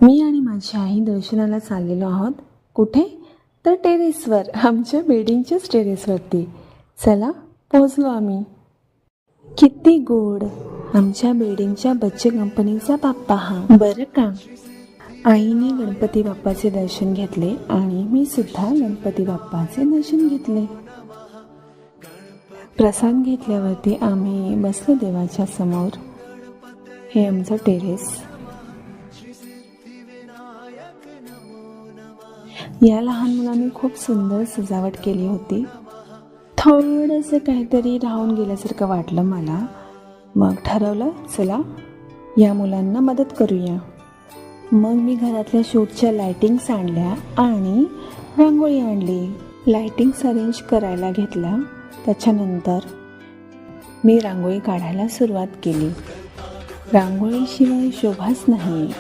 मी आणि माझी आई दर्शनाला चाललेलो आहोत. कुठे? तर टेरेसवर, आमच्या बिल्डिंगच्याच टेरेसवरती. चला पोहोचलो आम्ही. किती गोड. आमच्या बिल्डिंगच्या बच्चे कंपनीचा बाप्पा हा. बरं का, आईने गणपती बाप्पाचे दर्शन घेतले आणि मी सुद्धा गणपती बाप्पाचे दर्शन घेतले. प्रसाद घेतल्यावरती आम्ही बसलो देवाच्या समोर. हे आमचं टेरेस. या लहान मुलांनी खूप सुंदर सजावट केली होती. थोडंसं काहीतरी राहून गेल्यासारखं वाटलं मला. मग ठरवलं, चला या मुलांना मदत करूया. मग मी घरातल्या शूटच्या लायटिंग्स आणल्या आणि रांगोळी आणली. लायटिंग्स अरेंज करायला घेतल्या. त्याच्यानंतर मी रांगोळी काढायला सुरुवात केली. रांगोळीशिवाय शोभाच नाही.